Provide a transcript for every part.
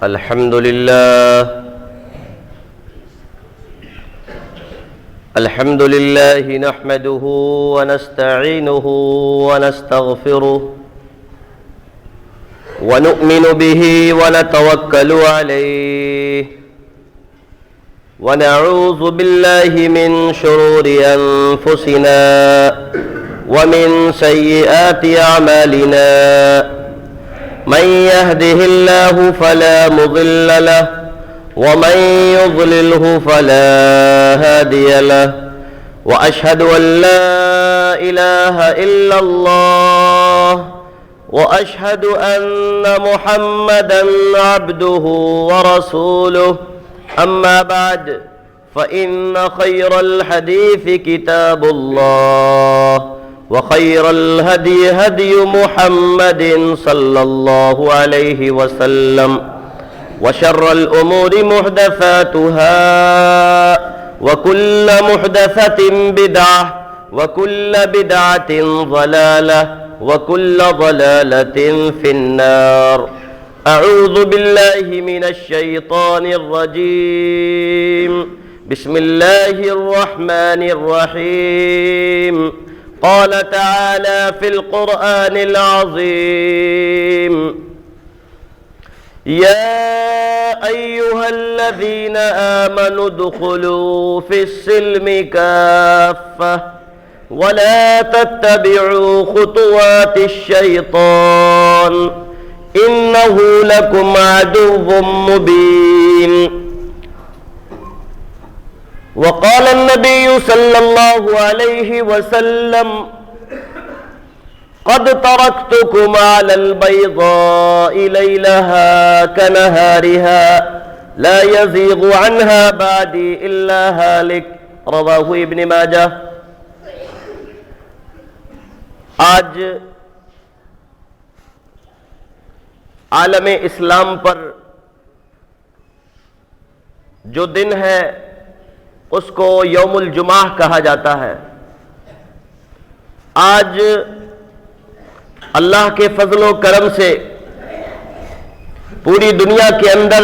الحمد لله نحمده ونستعينه ونستغفره ونؤمن به ونتوكل عليه ونعوذ بالله من شرور أنفسنا ومن سيئات أعمالنا من يهده الله فلا مضل له ومن يضلله فلا هادي له وأشهد أن لا إله إلا الله وأشهد أن محمدا عبده ورسوله أما بعد فإن خير الحديث كتاب الله وخير الهدي هدي محمد صلى الله عليه وسلم وشر الأمور محدثاتها وكل محدثة بدعة وكل بدعة ضلالة وكل ضلالة في النار. أعوذ بالله من الشيطان الرجيم. بسم الله الرحمن الرحيم. قال تعالى في القرآن العظيم: يا أيها الذين آمنوا ادخلوا في السلم كافة ولا تتبعوا خطوات الشيطان إنه لكم عدو مبين. وقال النبي صلى الله عليه وسلم: قد تركتكم على البيضاء ليلها كنهارها لا يزيغ عنها بعدي إلا هالك. رواه ابن ماجہ. آج عالم اسلام پر جو دن ہے اس کو یوم الجمعہ کہا جاتا ہے. آج اللہ کے فضل و کرم سے پوری دنیا کے اندر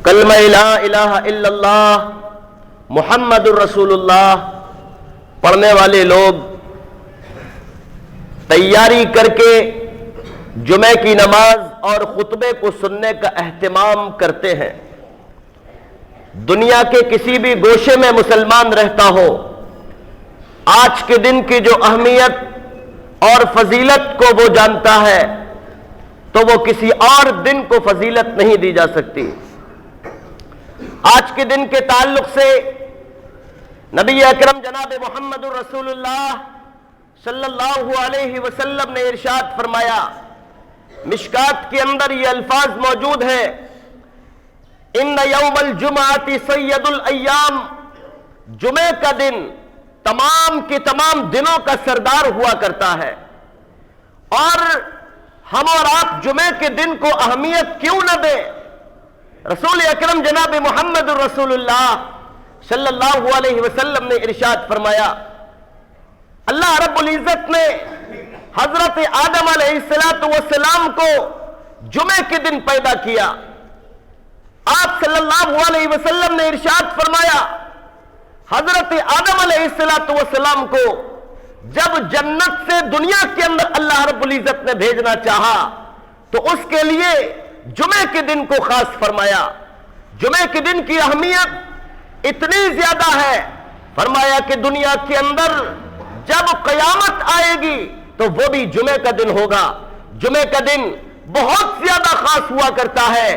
کلمہ لا الہ الا اللہ محمد الرسول اللہ پڑھنے والے لوگ تیاری کر کے جمعہ کی نماز اور خطبے کو سننے کا اہتمام کرتے ہیں. دنیا کے کسی بھی گوشے میں مسلمان رہتا ہو، آج کے دن کی جو اہمیت اور فضیلت کو وہ جانتا ہے تو وہ کسی اور دن کو فضیلت نہیں دی جا سکتی. آج کے دن کے تعلق سے نبی اکرم جناب محمد الرسول اللہ صلی اللہ علیہ وسلم نے ارشاد فرمایا، مشکات کے اندر یہ الفاظ موجود ہیں: ان یوم الجمعۃ سید الایام. جمعہ کا دن تمام کے تمام دنوں کا سردار ہوا کرتا ہے. اور ہم اور آپ جمعہ کے دن کو اہمیت کیوں نہ دیں؟ رسول اکرم جناب محمد الرسول اللہ صلی اللہ علیہ وسلم نے ارشاد فرمایا، اللہ رب العزت نے حضرت آدم علیہ السلام کو جمعہ کے دن پیدا کیا. آپ صلی اللہ علیہ وسلم نے ارشاد فرمایا، حضرت آدم علیہ السلام کو جب جنت سے دنیا کے اندر اللہ رب العزت نے بھیجنا چاہا تو اس کے لیے جمعہ کے دن کو خاص فرمایا. جمعہ کے دن کی اہمیت اتنی زیادہ ہے، فرمایا کہ دنیا کے اندر جب قیامت آئے گی تو وہ بھی جمعہ کا دن ہوگا. جمعہ کا دن بہت زیادہ خاص ہوا کرتا ہے.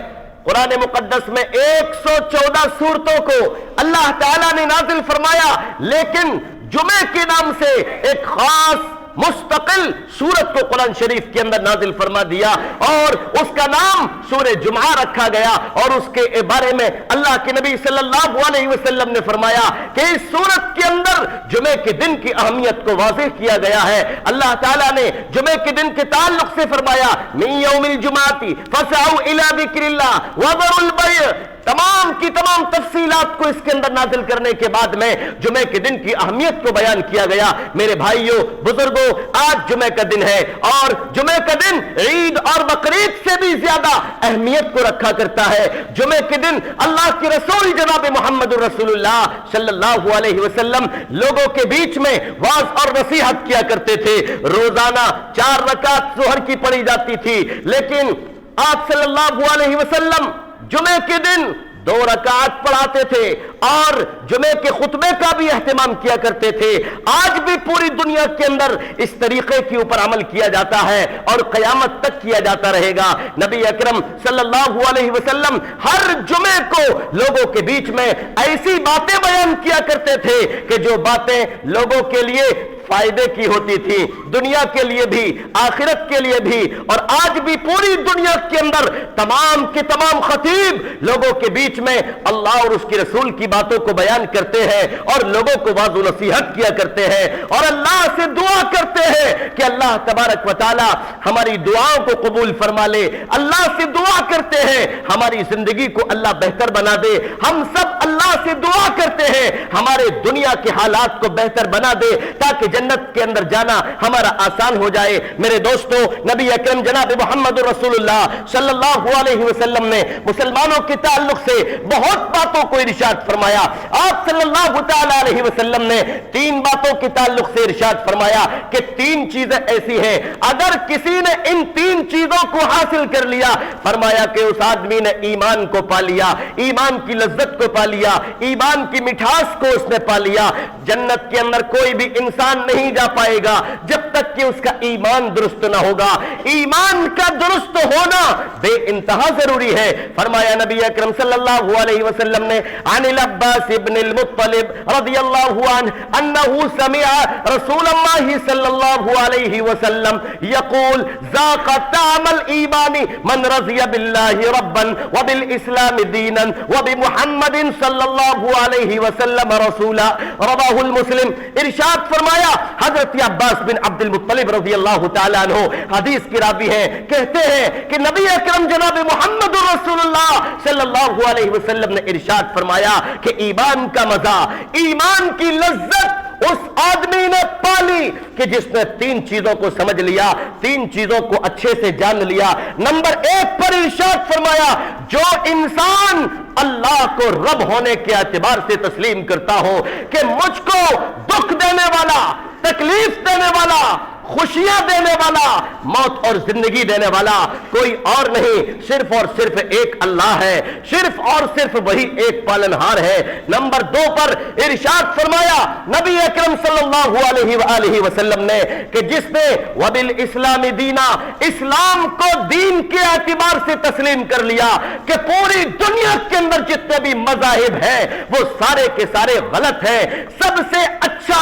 قرآن مقدس میں 114 سورتوں کو اللہ تعالیٰ نے نازل فرمایا، لیکن جمعہ کے نام سے ایک خاص مستقل سورت کو قرآن شریف کے اندر نازل فرما دیا اور اس کا نام سورہ جمعہ رکھا گیا. اور اس کے بارے میں اللہ کے نبی صلی اللہ علیہ وسلم نے فرمایا کہ اس سورت کے اندر جمعہ کے دن کی اہمیت کو واضح کیا گیا ہے. اللہ تعالیٰ نے جمعہ کے دن کے تعلق سے فرمایا، من یوم الجمعۃ فسعوا الی ذکر اللہ وذروا البیع. تمام کی تمام تفصیلات کو اس کے اندر نازل کرنے کے بعد میں جمعے کے دن کی اہمیت کو بیان کیا گیا۔ میرے بھائیوں بزرگوں، آج جمعے کا دن ہے اور جمعے کا دن عید اور بقرعید سے بھی زیادہ اہمیت کو رکھا کرتا ہے۔ جمعے کے دن اللہ کے رسول جناب محمد رسول اللہ صلی اللہ علیہ وسلم لوگوں کے بیچ میں واعظ اور نصیحت کیا کرتے تھے۔ روزانہ 4 رکعت ظہر کی پڑھی جاتی تھی، لیکن آپ صلی اللہ علیہ وسلم جمعے کے دن 2 رکعت پڑھاتے تھے اور جمعے کے خطبے کا بھی اہتمام کیا کرتے تھے۔ آج بھی پوری دنیا کے اندر اس طریقے کے اوپر عمل کیا جاتا ہے اور قیامت تک کیا جاتا رہے گا۔ نبی اکرم صلی اللہ علیہ وسلم ہر جمعے کو لوگوں کے بیچ میں ایسی باتیں بیان کیا کرتے تھے کہ جو باتیں لوگوں کے لیے فائدے کی ہوتی تھی، دنیا کے لیے بھی آخرت کے لیے بھی۔ اور آج بھی پوری دنیا کے اندر تمام کے تمام خطیب لوگوں کے بیچ میں اللہ اور اس کے رسول کی باتوں کو بیان کرتے ہیں اور لوگوں کو واعظ و نصیحت کیا کرتے ہیں اور اللہ سے دعا کرتے ہیں کہ اللہ تبارک و تعالی ہماری دعاؤں کو قبول فرما لے۔ اللہ سے دعا کرتے ہیں ہماری زندگی کو اللہ بہتر بنا دے۔ ہم سب اللہ سے دعا کرتے ہیں ہمارے دنیا کے حالات کو بہتر بنا دے تاکہ جنت کے اندر جانا ہمارا آسان ہو جائے۔ میرے دوستو، نبی اکرم جناب محمد رسول اللہ صلی اللہ علیہ وسلم نے مسلمانوں کے تعلق سے بہت باتوں کو ارشاد فرمایا۔ آپ صلی اللہ تعالی علیہ وسلم نے 3 باتوں کے تعلق سے ارشاد فرمایا کہ 3 چیزیں ایسی ہیں اگر کسی نے ان 3 چیزوں کو حاصل کر لیا، فرمایا کہ اس آدمی نے ایمان کو پا لیا، ایمان کی لذت کو پا لیا، ایمان کی مٹھاس کو اس نے پا لیا۔ جنت کے اندر کوئی بھی انسان نہیں جا پائے گا جب تک کہ اس کا ایمان درست نہ ہوگا۔ ایمان کا درست ہونا بے انتہا ضروری ہے۔ فرمایا نبی اکرم صلی اللہ علیہ وسلم نے عن العباس ابن المطلب رضی اللہ عنہ انه سمع رسول اللہ صلی اللہ علیہ وسلم یقول ذاق طعم الایمان من رضی باللہ ربا وبالاسلام دینا وبمحمد صلی اللہ علیہ وسلم رسولا، رواہ المسلم۔ ارشاد فرمایا حضرت عباس بن عبد المطلب رضی اللہ تعالیٰ عنہ حدیث کی راوی ہیں، کہتے ہیں کہ نبی اکرم جناب محمد رسول اللہ صلی اللہ علیہ وسلم نے ارشاد فرمایا کہ ایمان کا مزہ، ایمان کی لذت اس آدمی نے پالی کہ جس نے 3 چیزوں کو سمجھ لیا، 3 چیزوں کو اچھے سے جان لیا۔ نمبر 1 پر ارشاد فرمایا جو انسان اللہ کو رب ہونے کے اعتبار سے تسلیم کرتا ہو کہ مجھ کو دکھ دینے والا، تکلیف دینے والا، خوشیاں دینے والا، موت اور زندگی دینے والا کوئی اور نہیں، صرف اور صرف ایک اللہ ہے، صرف اور صرف وہی ایک پالنہار ہے۔ نمبر 2 پر ارشاد فرمایا نبی اکرم صلی اللہ علیہ وآلہ وسلم نے کہ جس نے وبالاسلام دینا، اسلام کو دین کے اعتبار سے تسلیم کر لیا کہ پوری دنیا کے اندر جتنے بھی مذاہب ہیں وہ سارے کے سارے غلط ہیں، سب سے اچھا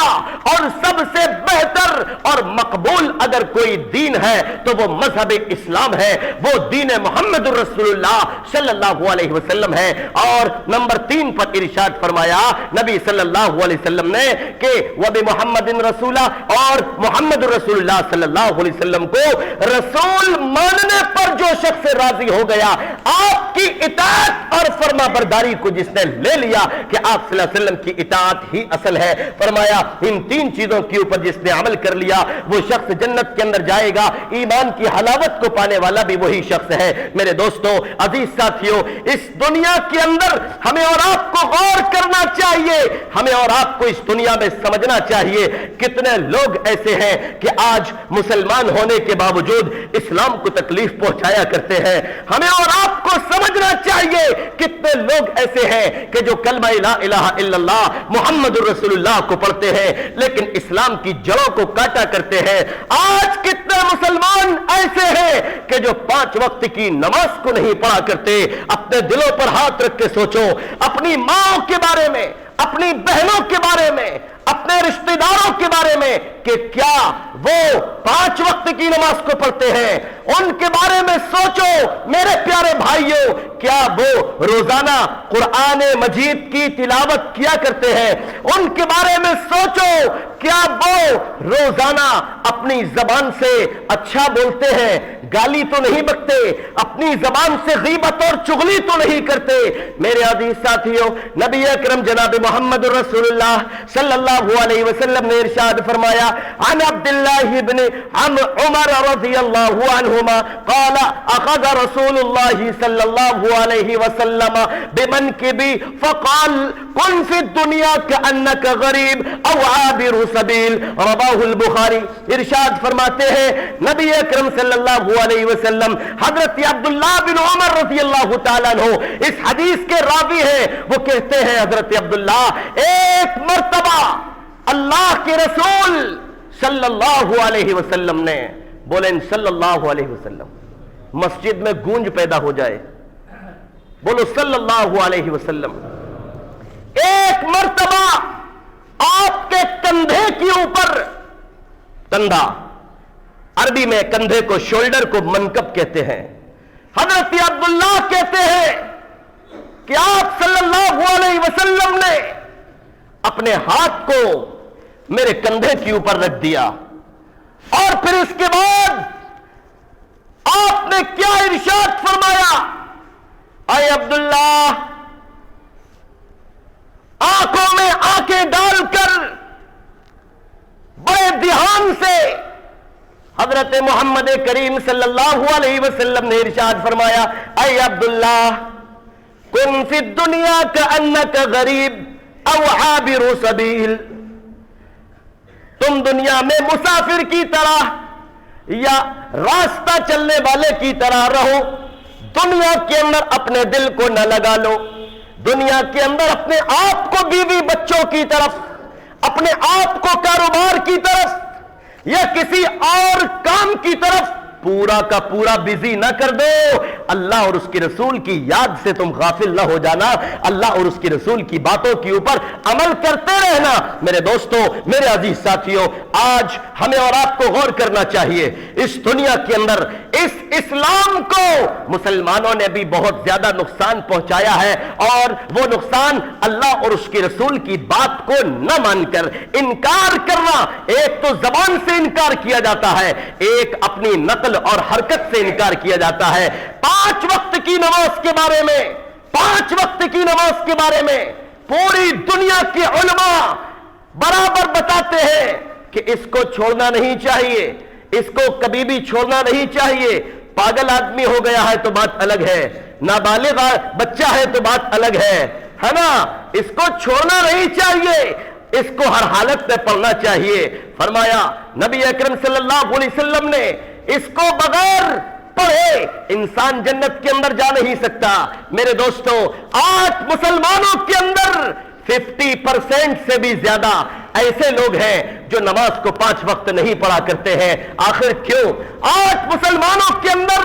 اور سب سے بہتر اور مقبول اگر کوئی دین ہے تو وہ مذہب اسلام ہے، وہ دین محمد رسول اللہ صلی اللہ علیہ وسلم ہے۔ اور نمبر 3 پر ارشاد فرمایا نبی صلی اللہ علیہ وسلم نے کہ وبمحمد رسولہ، اور محمد رسول اللہ صلی اللہ علیہ وسلم کو رسول ماننے پر جو شخص راضی ہو گیا، آپ کی اطاعت اور فرما برداری کو جس نے لے لیا کہ آپ صلی اللہ علیہ وسلم کی اطاعت ہی اصل ہے، فرمایا ان 3 چیزوں کے اوپر جس نے عمل کر لیا وہ شخص جنت کے اندر جائے گا، ایمان کی حلاوت کو پانے والا بھی وہی شخص ہے۔ میرے دوستو، عزیز ساتھیو، اس دنیا کے اندر ہمیں اور آپ کو غور کرنا چاہیے، ہمیں اور آپ کو اس دنیا میں سمجھنا چاہیے کتنے لوگ ایسے ہیں کہ آج مسلمان ہونے کے باوجود اسلام کو تکلیف پہنچایا کرتے ہیں۔ ہمیں اور آپ کو سمجھنا چاہیے کتنے لوگ ایسے ہیں کہ جو کلمہ لا الہ الا اللہ محمد رسول اللہ کو پڑھتے ہیں لیکن اسلام کی جڑوں کو کاٹا کرتے ہیں۔ آج کتنے مسلمان ایسے ہیں کہ جو 5 وقت کی نماز کو نہیں پڑھا کرتے۔ اپنے دلوں پر ہاتھ رکھ کے سوچو، اپنی ماں کے بارے میں، اپنی بہنوں کے بارے میں، اپنے رشتہ داروں کے بارے میں کہ کیا وہ 5 وقت کی نماز کو پڑھتے ہیں؟ ان کے بارے میں سوچو میرے پیارے بھائیوں، کیا وہ روزانہ قرآن مجید کی تلاوت کیا کرتے ہیں؟ ان کے بارے میں سوچو کیا وہ روزانہ اپنی زبان سے اچھا بولتے ہیں، گالی تو نہیں بکتے، اپنی زبان سے غیبت اور چغلی تو نہیں کرتے؟ میرے عزیز ساتھیوں، نبی اکرم جناب محمد رسول اللہ صلی اللہ علیہ وسلم نے ارشاد فرمایا، عن عبداللہ بن عمر رضی اللہ عنہما قال اخذ رسول اللہ صلی اللہ علیہ وسلم بمنکبی فقال کن فی الدنیا کأنک غریب او عابر سبیل، رواہ البخاری۔ ارشاد فرماتے ہیں نبی اکرم صلی اللہ علیہ وسلم، حضرت عبداللہ بن عمر رضی اللہ تعالیٰ عنہ اس حدیث کے راوی ہیں، وہ کہتے ہیں حضرت عبداللہ، ایک مرتبہ اللہ کے رسول صلی اللہ علیہ وسلم نے، بولیں صلی اللہ علیہ وسلم، مسجد میں گونج پیدا ہو جائے، بولو صلی اللہ علیہ وسلم، ایک مرتبہ آپ کے کندھے کے اوپر، کندھا عربی میں کندھے کو، شولڈر کو منکب کہتے ہیں، حضرت عبداللہ کہتے ہیں کہ آپ صلی اللہ علیہ وسلم نے اپنے ہاتھ کو میرے کندھے کے اوپر رکھ دیا، اور پھر اس کے بعد آپ نے کیا ارشاد فرمایا، اے عبداللہ، آنکھوں میں آنکھیں ڈال کر بڑے دھیان سے حضرت محمد کریم صلی اللہ علیہ وسلم نے ارشاد فرمایا، اے عبداللہ، کن فی الدنیا کأنک غریب او عابر سبیل، تم دنیا میں مسافر کی طرح یا راستہ چلنے والے کی طرح رہو، دنیا کے اندر اپنے دل کو نہ لگا لو، دنیا کے اندر اپنے آپ کو بیوی بچوں کی طرف، اپنے آپ کو کاروبار کی طرف یا کسی اور کام کی طرف پورا کا پورا بزی نہ کر دو، اللہ اور اس کے رسول کی یاد سے تم غافل نہ ہو جانا، اللہ اور اس کے رسول کی باتوں کے اوپر عمل کرتے رہنا۔ میرے دوستوں، میرے عزیز ساتھیوں، آج ہمیں اور آپ کو غور کرنا چاہیے، اس دنیا کے اندر اس اسلام کو مسلمانوں نے بھی بہت زیادہ نقصان پہنچایا ہے، اور وہ نقصان اللہ اور اس کے رسول کی بات کو نہ مان کر انکار کرنا، ایک تو زبان سے انکار کیا جاتا ہے، ایک اپنی نقل اور حرکت سے انکار کیا جاتا ہے۔ 5 وقت کی نماز کے بارے میں، 5 وقت کی نماز کے بارے میں پوری دنیا کے علماء برابر بتاتے ہیں کہ اس کو چھوڑنا نہیں چاہیے، اس کو کبھی بھی چھوڑنا نہیں چاہیے۔ پاگل آدمی ہو گیا ہے تو بات الگ ہے، نابالغ بچہ ہے تو بات الگ ہے نا، اس کو چھوڑنا نہیں چاہیے، اس کو ہر حالت میں پڑھنا چاہیے۔ فرمایا نبی اکرم صلی اللہ علیہ وسلم نے، اس کو بغیر پڑھے انسان جنت کے اندر جا نہیں سکتا۔ میرے دوستو، آج مسلمانوں کے اندر 50% سے بھی زیادہ ایسے لوگ ہیں جو نماز کو 5 وقت نہیں پڑھا کرتے ہیں۔ آخر کیوں؟ آج مسلمانوں کے اندر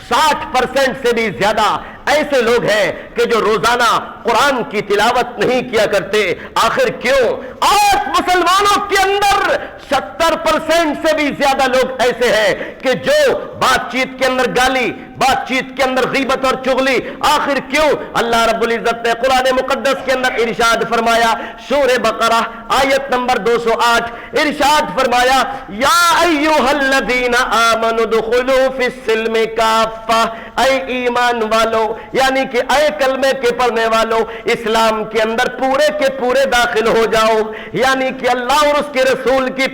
60% سے بھی زیادہ ایسے لوگ ہیں کہ جو روزانہ قرآن کی تلاوت نہیں کیا کرتے۔ آخر کیوں؟ آج مسلمانوں کے اندر 70% سے بھی زیادہ لوگ ایسے ہیں کہ جو بات چیت کے اندر گالی، بات چیت کے اندر غیبت اور چغلی۔ آخر کیوں؟ اللہ رب العزت نے قرآن مقدس کے اندر ارشاد فرمایا، سورہ بقرہ آیت نمبر 208، ارشاد فرمایا، یا ایھا الذین آمنوا ادخلوا فی السلم کافہ، اے ایمان والو، یعنی کہ اے کلمے کے پڑھنے والو، اسلام کے اندر پورے کے پورے داخل ہو جاؤ، یعنی کہ اللہ اور اس کے رسول کی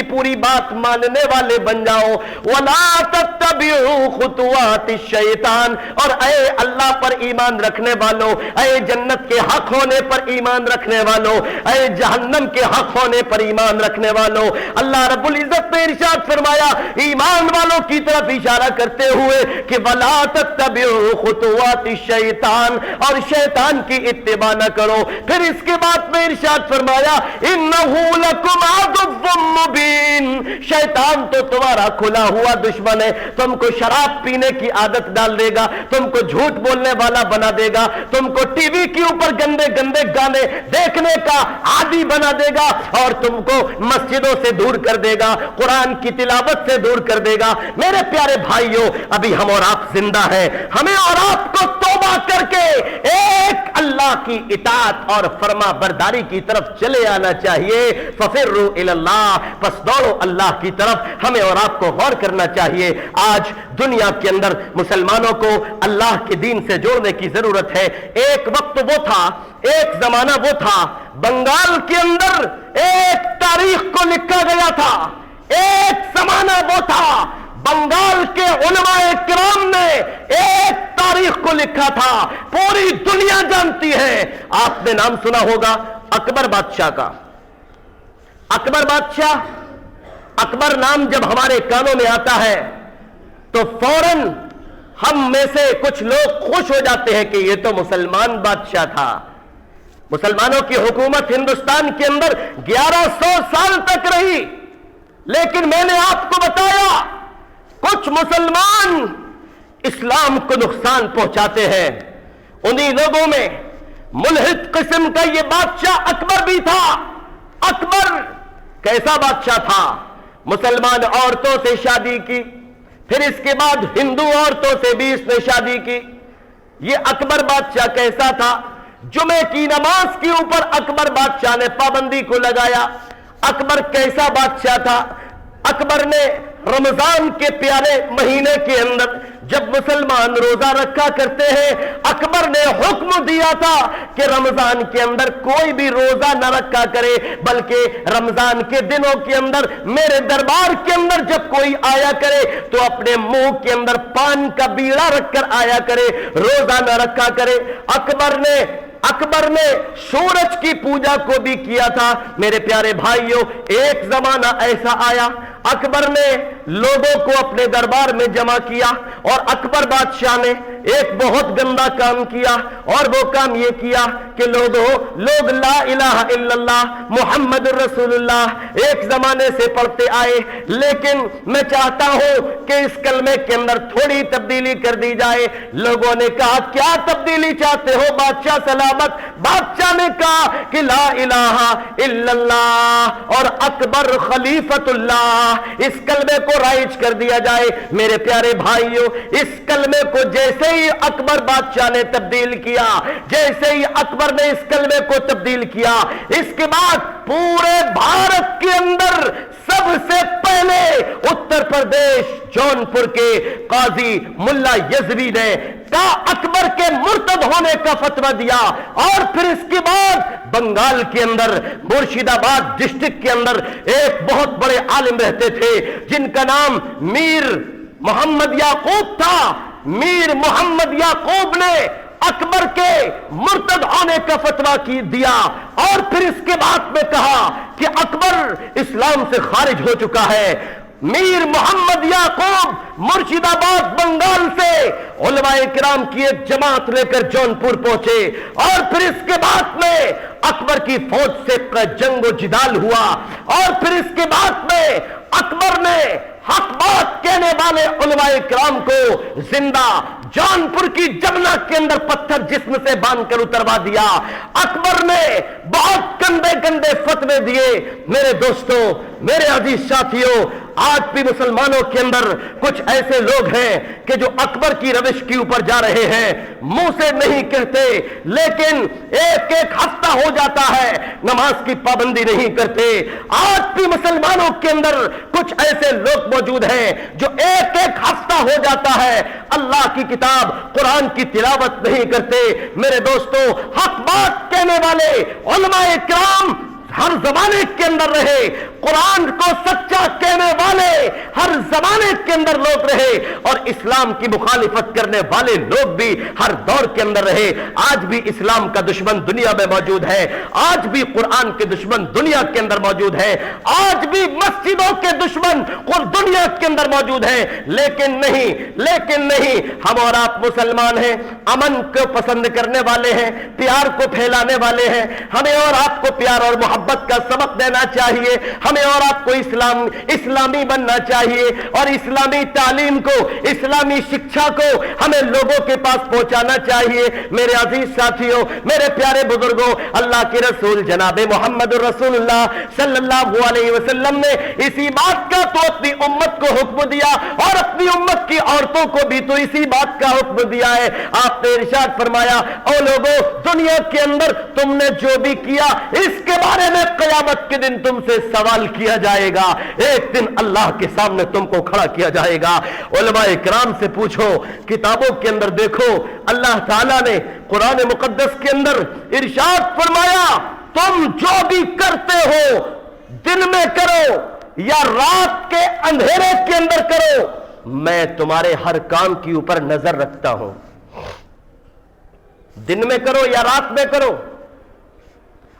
پوری بات ماننے والے بن جاؤ۔ ولا تتبعوا خطوات الشیطان، اور اے اللہ پر ایمان رکھنے والو، اے جنت کے حق ہونے پر ایمان رکھنے والو، اے جہنم کے حق ہونے پر ایمان رکھنے والو، اللہ رب العزت نے ارشاد فرمایا ایمان والوں کی طرف اشارہ کرتے ہوئے کہ ولا تتبعوا خطوات الشیطان، اور شیطان کی اتباع نہ کرو۔ پھر اس کے بعد میں ارشاد فرمایا انہ لکم عدو مبین، شیطان تو تمہارا کھلا ہوا دشمن ہے، تم کو شراب پینے کی عادت ڈال دے گا، تم کو جھوٹ بولنے والا بنا دے گا، تم کو ٹی وی کے اوپر گندے گندے گانے دیکھنے کا عادی بنا دے گا، اور تم کو مسجدوں سے دور کر دے گا، قرآن کی تلاوت سے دور کر دے گا۔ میرے پیارے بھائیوں، ابھی ہم اور آپ زندہ ہیں، ہمیں اور آپ کو توبہ کر کے ایک اللہ کی اطاعت اور فرما برداری کی طرف چلے آنا چاہیے۔ ففروا الی اللہ، پس دوڑو اللہ کی طرف۔ ہمیں اور آپ کو غور کرنا چاہیے، آج دنیا کے اندر مسلمانوں کو اللہ کے دین سے جوڑنے کی ضرورت ہے۔ ایک وقت وہ تھا، ایک زمانہ وہ تھا، بنگال کے اندر ایک تاریخ کو لکھا گیا تھا، ایک زمانہ وہ تھا، بنگال کے علماء کرام نے ایک تاریخ کو لکھا تھا، پوری دنیا جانتی ہے۔ آپ نے نام سنا ہوگا اکبر بادشاہ کا۔ اکبر بادشاہ، اکبر نام جب ہمارے کانوں میں آتا ہے تو فوراً ہم میں سے کچھ لوگ خوش ہو جاتے ہیں کہ یہ تو مسلمان بادشاہ تھا۔ مسلمانوں کی حکومت ہندوستان کے اندر 1100 سال تک رہی، لیکن میں نے آپ کو بتایا کچھ مسلمان اسلام کو نقصان پہنچاتے ہیں۔ انہی لوگوں میں ملحد قسم کا یہ بادشاہ اکبر بھی تھا۔ اکبر کیسا بادشاہ تھا؟ مسلمان عورتوں سے شادی کی، پھر اس کے بعد ہندو عورتوں سے بھی اس نے شادی کی۔ یہ اکبر بادشاہ کیسا تھا؟ جمعے کی نماز کے اوپر اکبر بادشاہ نے پابندی کو لگایا۔ اکبر کیسا بادشاہ تھا؟ اکبر نے رمضان کے پیارے مہینے کے اندر جب مسلمان روزہ رکھا کرتے ہیں، اکبر نے حکم دیا تھا کہ رمضان کے اندر کوئی بھی روزہ نہ رکھا کرے، بلکہ رمضان کے دنوں کے اندر میرے دربار کے اندر جب کوئی آیا کرے تو اپنے منہ کے اندر پان کا بیڑا رکھ کر آیا کرے، روزہ نہ رکھا کرے۔ اکبر نے سورج کی پوجا کو بھی کیا تھا۔ میرے پیارے بھائیوں، ایک زمانہ ایسا آیا، اکبر نے لوگوں کو اپنے دربار میں جمع کیا، اور اکبر بادشاہ نے ایک بہت گندا کام کیا، اور وہ کام یہ کیا کہ لوگ لا الہ الا اللہ محمد رسول اللہ ایک زمانے سے پڑھتے آئے، لیکن میں چاہتا ہوں کہ اس کلمے کے اندر تھوڑی تبدیلی کر دی جائے۔ لوگوں نے کہا کیا تبدیلی چاہتے ہو بادشاہ سلامت؟ بادشاہ نے کہا کہ لا الہ الا اللہ اور اکبر خلیفۃ اللہ، اس کلمے کو رائج کر دیا جائے۔ میرے پیارے بھائیوں، اس کلمے کو جیسے ہی اکبر بادشاہ نے تبدیل کیا، جیسے ہی اکبر نے اس کلمے کو تبدیل کیا، اس کے بعد پورے بھارت کے اندر سب سے پہلے اتر پردیش جونپور کے قاضی ملا یزوی نے اکبر کے مرتد ہونے کا فتویٰ دیا، اور پھر اس کے بعد بنگال کے اندر مرشد آباد ڈسٹرکٹ کے اندر ایک بہت بڑے عالم رہتے تھے جن کا نام میر محمد یعقوب تھا۔ میر محمد یعقوب نے اکبر کے مرتد ہونے کا فتویٰ دیا، اور پھر اس کے بعد میں کہا کہ اکبر اسلام سے خارج ہو چکا ہے۔ میر محمد یعقوب مرشد آباد بنگال سے علماء کرام کی ایک جماعت لے کر جونپور پہنچے، اور پھر اس کے بعد میں اکبر کی فوج سے جنگ و جدال ہوا، اور پھر اس کے بعد میں اکبر نے حق بات کہنے والے علماء کرام کو زندہ جونپور کی جمنا کے اندر پتھر جسم سے باندھ کر اتروا دیا۔ اکبر نے بہت گندے گندے فتوے دیے۔ میرے دوستوں، میرے عزیز ساتھیوں، آج بھی مسلمانوں کے اندر کچھ ایسے لوگ ہیں کہ جو اکبر کی روش کے اوپر جا رہے ہیں، منہ سے نہیں کہتے لیکن ایک ایک ہفتہ ہو جاتا ہے نماز کی پابندی نہیں کرتے۔ آج بھی مسلمانوں کے اندر کچھ ایسے لوگ موجود ہیں جو ایک ایک ہفتہ ہو جاتا ہے اللہ کی کتاب قرآن کی تلاوت نہیں کرتے۔ میرے دوستوں، حق بات کہنے والے علماء کرام ہر زمانے کے اندر رہے، قرآن کو سچا کہنے والے ہر زمانے کے اندر لوگ رہے، اور اسلام کی مخالفت کرنے والے لوگ بھی ہر دور کے اندر رہے۔ آج بھی اسلام کا دشمن دنیا میں موجود ہے، آج بھی قرآن کے دشمن دنیا کے اندر موجود ہے، آج بھی مسجدوں کے دشمن دنیا کے اندر موجود ہیں، لیکن نہیں، ہم اور آپ مسلمان ہیں، امن کو پسند کرنے والے ہیں، پیار کو پھیلانے والے ہیں۔ ہمیں اور آپ کو پیار اور محبت کا سبق دینا چاہیے، ہمیں ہمیں اور آپ کو اسلامی بننا چاہیے، اور اسلامی تعلیم کو، اسلامی شکشا کو ہمیں لوگوں کے پاس پہنچانا چاہیے۔ میرے عزیز ساتھیوں، میرے پیارے بزرگوں، اللہ کے رسول جناب محمد رسول اللہ صلی اللہ علیہ وسلم نے اسی بات کا تو اپنی امت کو حکم دیا، اور اپنی امت کی عورتوں کو بھی تو اسی بات کا حکم دیا ہے۔ آپ نے ارشاد فرمایا، او لوگوں، دنیا کے اندر تم نے جو بھی کیا اس کے بارے میں قیامت کے دن تم سے سوال کیا جائے گا۔ ایک دن اللہ کے سامنے تم کو کھڑا کیا جائے گا۔ علماء کرام سے پوچھو، کتابوں کے اندر دیکھو، اللہ تعالیٰ نے قرآن مقدس کے اندر ارشاد فرمایا، تم جو بھی کرتے ہو دن میں کرو یا رات کے اندھیرے کے اندر کرو، میں تمہارے ہر کام کے اوپر نظر رکھتا ہوں۔ دن میں کرو یا رات میں کرو،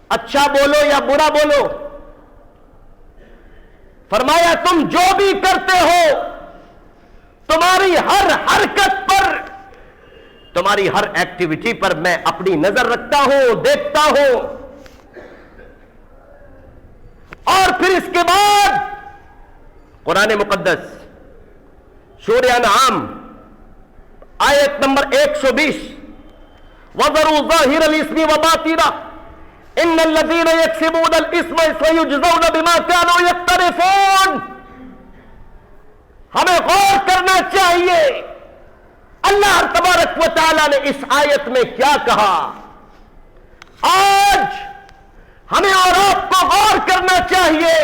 اچھا بولو یا برا بولو، فرمایا تم جو بھی کرتے ہو تمہاری ہر حرکت پر، تمہاری ہر ایکٹیویٹی پر میں اپنی نظر رکھتا ہوں، دیکھتا ہوں۔ اور پھر اس کے بعد قرآن مقدس سورہ انعام آیت نمبر 120، وَذَرُوا ظَاهِرَ الْإِثْمِ وَبَاطِنَهُ إِنَّ الَّذِينَ يَكْسِبُونَ الْإِثْمَ سَيُجْزَوْنَ بِمَا كَانُوا يَقْتَرِفُونَ۔ ہمیں غور کرنا چاہیے اللہ تبارک و تعالیٰ نے اس آیت میں کیا کہا۔ آج ہمیں اور آپ کو غور کرنا چاہیے۔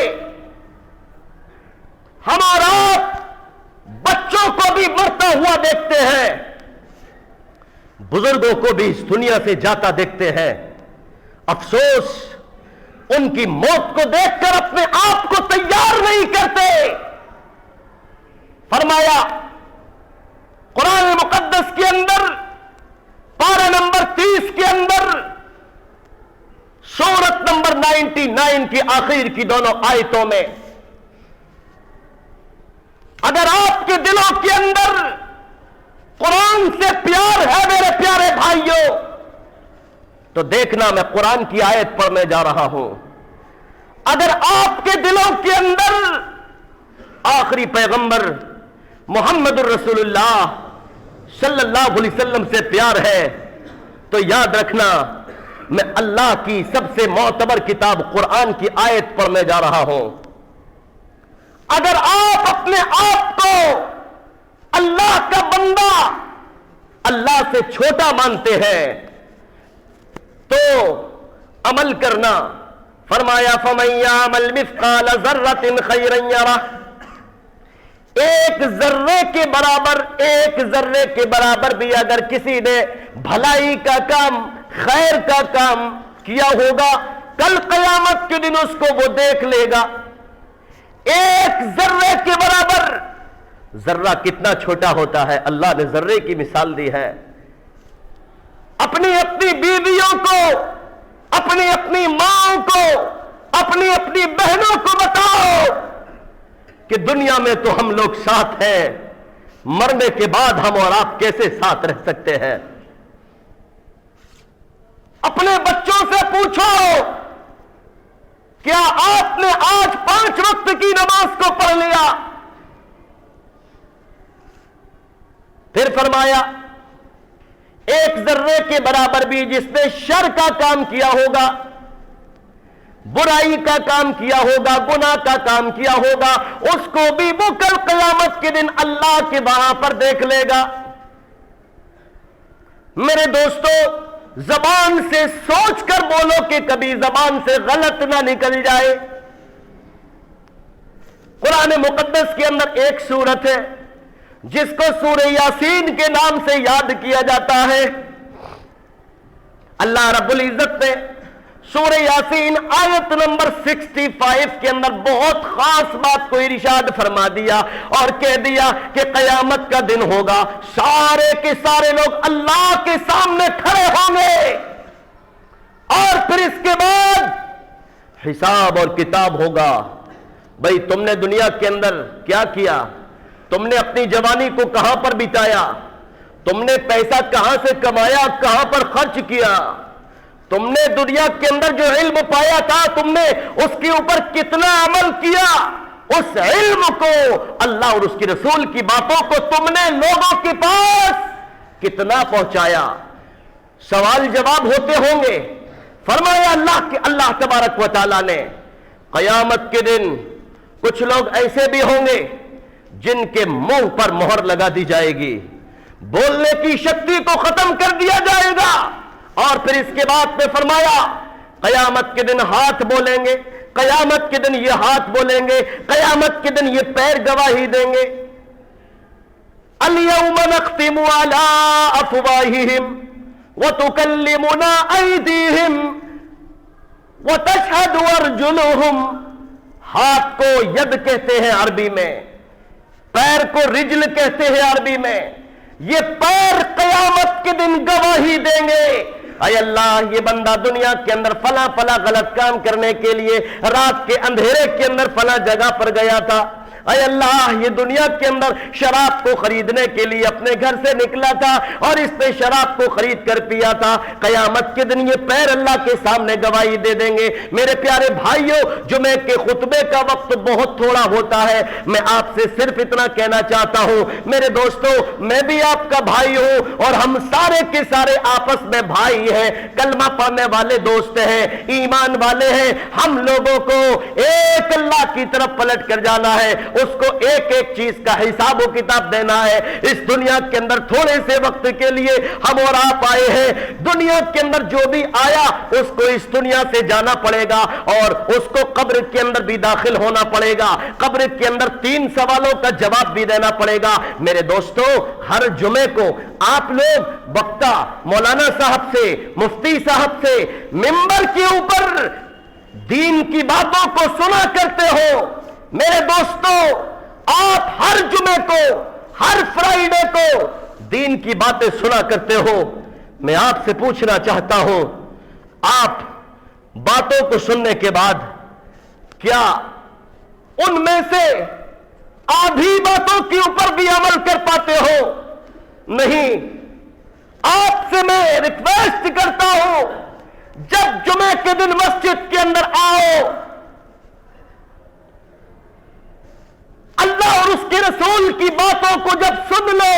ہم اور آپ بچوں کو بھی مرتا ہوا دیکھتے ہیں، بزرگوں کو بھی اس دنیا سے جاتا دیکھتے ہیں۔ افسوس، ان کی موت کو دیکھ کر اپنے آپ کو تیار نہیں کرتے۔ فرمایا قرآن مقدس کے اندر پارہ نمبر 30 کے اندر سورت نمبر 99 کی آخر کی دونوں آیتوں میں، اگر آپ کے دلوں کے اندر قرآن سے پیار ہے میرے پیارے بھائیوں، تو دیکھنا میں قرآن کی آیت پڑھنے جا رہا ہوں۔ اگر آپ کے دلوں کے اندر آخری پیغمبر محمد الرسول اللہ صلی اللہ علیہ وسلم سے پیار ہے، تو یاد رکھنا میں اللہ کی سب سے معتبر کتاب قرآن کی آیت پڑھنے جا رہا ہوں۔ اگر آپ اپنے آپ کو اللہ کا بندہ، اللہ سے چھوٹا مانتے ہیں تو عمل کرنا۔ فرمایا فَمَن يَعْمَلْ مِثْقَالَ ذَرَّةٍ خَيْرًا يَرَهُ، ایک ذرے کے برابر بھی اگر کسی نے بھلائی کا کام، خیر کا کام کیا ہوگا، کل قیامت کے دن اس کو وہ دیکھ لے گا۔ ایک ذرے کے برابر، ذرہ کتنا چھوٹا ہوتا ہے، اللہ نے ذرے کی مثال دی ہے۔ اپنی اپنی بیویوں کو، اپنی اپنی ماں کو، اپنی اپنی بہنوں کو بتاؤ کہ دنیا میں تو ہم لوگ ساتھ ہیں، مرنے کے بعد ہم اور آپ کیسے ساتھ رہ سکتے ہیں۔ اپنے بچوں سے پوچھو، کیا آپ نے آج 5 وقت کی نماز کو پڑھ لیا؟ پھر فرمایا ایک ذرے کے برابر بھی جس نے شر کا کام کیا ہوگا، برائی کا کام کیا ہوگا، گناہ کا کام کیا ہوگا، اس کو بھی وہ کل قیامت کے دن اللہ کے وہاں پر دیکھ لے گا۔ میرے دوستو، زبان سے سوچ کر بولو کہ کبھی زبان سے غلط نہ نکل جائے۔ قرآن مقدس کے اندر ایک سورت ہے جس کو سورہ یاسین کے نام سے یاد کیا جاتا ہے۔ اللہ رب العزت نے سورہ یاسین آیت نمبر 65 کے اندر بہت خاص بات کو ارشاد فرما دیا اور کہہ دیا کہ قیامت کا دن ہوگا، سارے کے سارے لوگ اللہ کے سامنے کھڑے ہوں گے، اور پھر اس کے بعد حساب اور کتاب ہوگا۔ بھئی تم نے دنیا کے اندر کیا کیا؟ تم نے اپنی جوانی کو کہاں پر بتایا؟ تم نے پیسہ کہاں سے کمایا، کہاں پر خرچ کیا؟ تم نے دنیا کے اندر جو علم پایا تھا تم نے اس کے اوپر کتنا عمل کیا؟ اس علم کو، اللہ اور اس کے رسول کی باتوں کو تم نے لوگوں کے پاس کتنا پہنچایا؟ سوال جواب ہوتے ہوں گے۔ فرمایا اللہ تبارک و تعالیٰ نے قیامت کے دن کچھ لوگ ایسے بھی ہوں گے جن کے منہ پر مہر لگا دی جائے گی، بولنے کی شکتی کو ختم کر دیا جائے گا، اور پھر اس کے بعد میں فرمایا قیامت کے دن ہاتھ بولیں گے، قیامت کے دن یہ ہاتھ بولیں گے، قیامت کے دن یہ پیر گواہی دیں گے۔ اليوم نختم على افواہہم وتکلمنا ایدیہم وتشہد ارجلہم۔ ہاتھ کو ید کہتے ہیں عربی میں، پیر کو رجل کہتے ہیں عربی میں۔ یہ پیر قیامت کے دن گواہی دیں گے، اے اللہ یہ بندہ دنیا کے اندر فلاں فلاں غلط کام کرنے کے لیے رات کے اندھیرے کے اندر فلاں جگہ پر گیا تھا، اے اللہ یہ دنیا کے اندر شراب کو خریدنے کے لیے اپنے گھر سے نکلا تھا اور اس نے شراب کو خرید کر پیا تھا۔ قیامت کے دن یہ پیر اللہ کے سامنے گواہی دے دیں گے۔ میرے پیارے بھائیوں، جمعے کے خطبے کا وقت بہت تھوڑا ہوتا ہے، میں آپ سے صرف اتنا کہنا چاہتا ہوں میرے دوستوں، میں بھی آپ کا بھائی ہوں اور ہم سارے کے سارے آپس میں بھائی ہیں، کلمہ پڑھنے والے دوست ہیں، ایمان والے ہیں۔ ہم لوگوں کو ایک اللہ کی طرف پلٹ کر جانا ہے، اس کو ایک ایک چیز کا حساب و کتاب دینا ہے۔ اس دنیا کے اندر تھوڑے سے وقت کے لیے ہم اور آپ آئے ہیں، دنیا کے اندر جو بھی آیا اس کو اس دنیا سے جانا پڑے گا اور اس کو قبر کے اندر بھی داخل ہونا پڑے گا۔ قبر کے اندر 3 سوالوں کا جواب بھی دینا پڑے گا۔ میرے دوستوں، ہر جمعے کو آپ لوگ وقتہ مولانا صاحب سے، مفتی صاحب سے منبر کے اوپر دین کی باتوں کو سنا کرتے ہو۔ میرے دوستوں، آپ ہر جمعے کو، ہر فرائیڈے کو دین کی باتیں سنا کرتے ہو۔ میں آپ سے پوچھنا چاہتا ہوں، آپ باتوں کو سننے کے بعد کیا ان میں سے آدھی باتوں کے اوپر بھی عمل کر پاتے ہو؟ نہیں۔ آپ سے میں ریکویسٹ کرتا ہوں، جب جمعے کے دن مسجد کے اندر آؤ، اللہ اور اس کے رسول کی باتوں کو جب سن لو،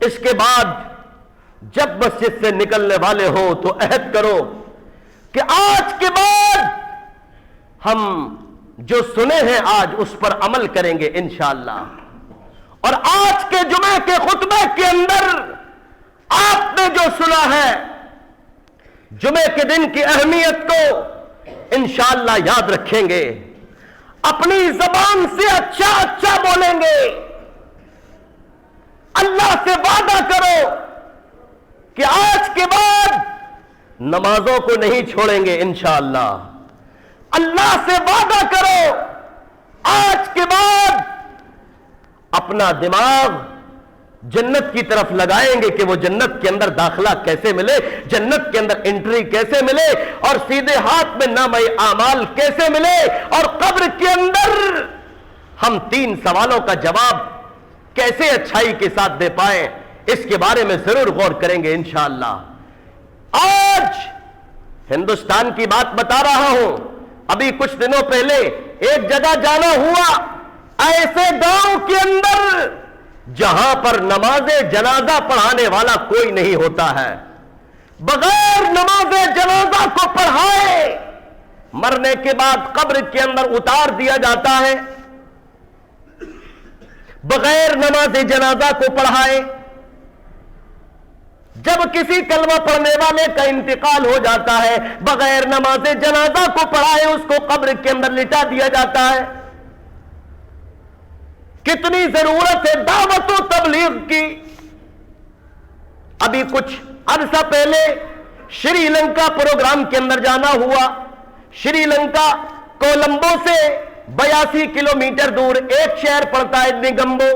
اس کے بعد جب مسجد سے نکلنے والے ہو تو عہد کرو کہ آج کے بعد ہم جو سنے ہیں آج اس پر عمل کریں گے انشاءاللہ۔ اور آج کے جمعے کے خطبے کے اندر آپ نے جو سنا ہے، جمعے کے دن کی اہمیت کو انشاءاللہ یاد رکھیں گے، اپنی زبان سے اچھا اچھا بولیں گے، اللہ سے وعدہ کرو کہ آج کے بعد نمازوں کو نہیں چھوڑیں گے انشاءاللہ۔ اللہ سے وعدہ کرو آج کے بعد اپنا دماغ جنت کی طرف لگائیں گے کہ وہ جنت کے اندر داخلہ کیسے ملے، جنت کے اندر انٹری کیسے ملے، اور سیدھے ہاتھ میں نامہ اعمال کیسے ملے، اور قبر کے اندر ہم 3 سوالوں کا جواب کیسے اچھائی کے ساتھ دے پائیں، اس کے بارے میں ضرور غور کریں گے انشاءاللہ۔ آج ہندوستان کی بات بتا رہا ہوں، ابھی کچھ دنوں پہلے ایک جگہ جانا ہوا، ایسے گاؤں کے اندر جہاں پر نماز جنازہ پڑھانے والا کوئی نہیں ہوتا ہے، بغیر نماز جنازہ کو پڑھائے مرنے کے بعد قبر کے اندر اتار دیا جاتا ہے، بغیر نماز جنازہ کو پڑھائے۔ جب کسی کلمہ پڑھنے والے کا انتقال ہو جاتا ہے، بغیر نماز جنازہ کو پڑھائے اس کو قبر کے اندر لٹا دیا جاتا ہے۔ کتنی ضرورت ہے دعوت و تبلیغ کی۔ ابھی کچھ عرصہ پہلے شری لنکا پروگرام کے اندر جانا ہوا۔ شری لنکا کولمبو سے 82 کلومیٹر دور ایک شہر پڑتا ہے نگمبو۔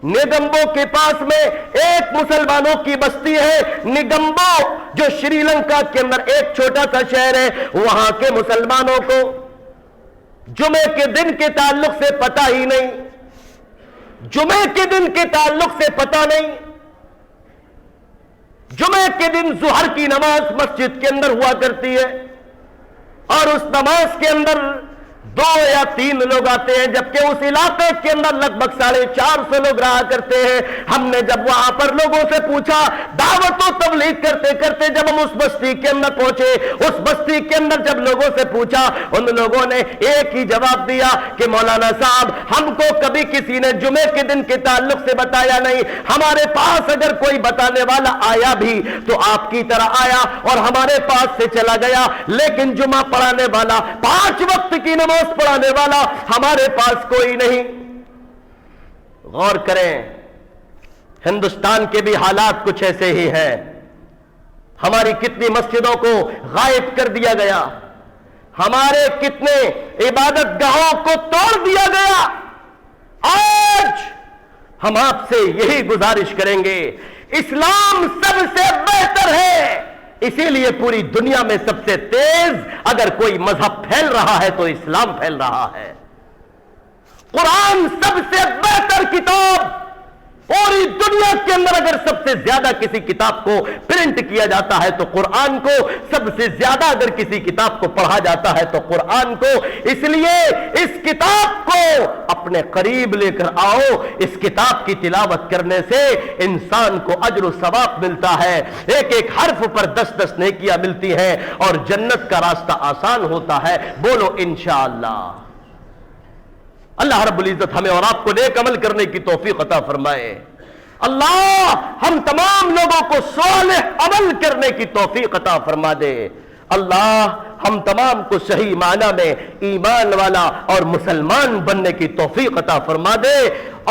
نگمبو کے پاس میں ایک مسلمانوں کی بستی ہے نگمبو، جو شری لنکا کے اندر ایک چھوٹا سا شہر ہے۔ وہاں کے مسلمانوں کو جمعے کے دن کے تعلق سے پتہ ہی نہیں، جمعے کے دن کے تعلق سے پتہ نہیں۔ جمعے کے دن ظہر کی نماز مسجد کے اندر ہوا کرتی ہے اور اس نماز کے اندر 2 یا 3 لوگ آتے ہیں، جبکہ اس علاقے کے اندر لگ بھگ 450 لوگ رہا کرتے ہیں۔ ہم نے جب وہاں پر لوگوں سے پوچھا، دعوت و تبلیغ کرتے کرتے جب ہم اس بستی کے اندر پہنچے، اس بستی کے اندر جب لوگوں سے پوچھا، ان لوگوں نے ایک ہی جواب دیا کہ مولانا صاحب ہم کو کبھی کسی نے جمعے کے دن کے تعلق سے بتایا نہیں، ہمارے پاس اگر کوئی بتانے والا آیا بھی تو آپ کی طرح آیا اور ہمارے پاس سے چلا گیا، لیکن جمعہ پڑھانے والا، 5 وقت کی نماز پڑھانے والا ہمارے پاس کوئی نہیں۔ غور کریں، ہندوستان کے بھی حالات کچھ ایسے ہی ہیں۔ ہماری کتنی مسجدوں کو غائب کر دیا گیا، ہمارے کتنے عبادت گاہوں کو توڑ دیا گیا۔ آج ہم آپ سے یہی گزارش کریں گے، اسلام سب سے بہتر ہے، اسی لیے پوری دنیا میں سب سے تیز اگر کوئی مذہب پھیل رہا ہے تو اسلام پھیل رہا ہے۔ قرآن سب سے بہتر کتاب، پوری دنیا کے اندر اگر سب سے زیادہ کسی کتاب کو پرنٹ کیا جاتا ہے تو قرآن کو، سب سے زیادہ اگر کسی کتاب کو پڑھا جاتا ہے تو قرآن کو۔ اس لیے اس کتاب کو اپنے قریب لے کر آؤ، اس کتاب کی تلاوت کرنے سے انسان کو اجر و ثواب ملتا ہے، ایک ایک حرف پر 10 نیکیاں ملتی ہیں اور جنت کا راستہ آسان ہوتا ہے۔ بولو انشاءاللہ۔ اللہ رب العزت ہمیں اور آپ کو نیک عمل کرنے کی توفیق عطا فرمائے۔ اللہ ہم تمام لوگوں کو صالح عمل کرنے کی توفیق عطا فرما دے۔ اللہ ہم تمام کو صحیح معنی میں ایمان والا اور مسلمان بننے کی توفیق عطا فرما دے،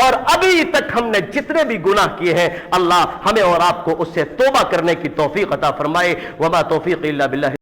اور ابھی تک ہم نے جتنے بھی گناہ کیے ہیں اللہ ہمیں اور آپ کو اس سے توبہ کرنے کی توفیق عطا فرمائے۔ وما توفیق الا باللہ۔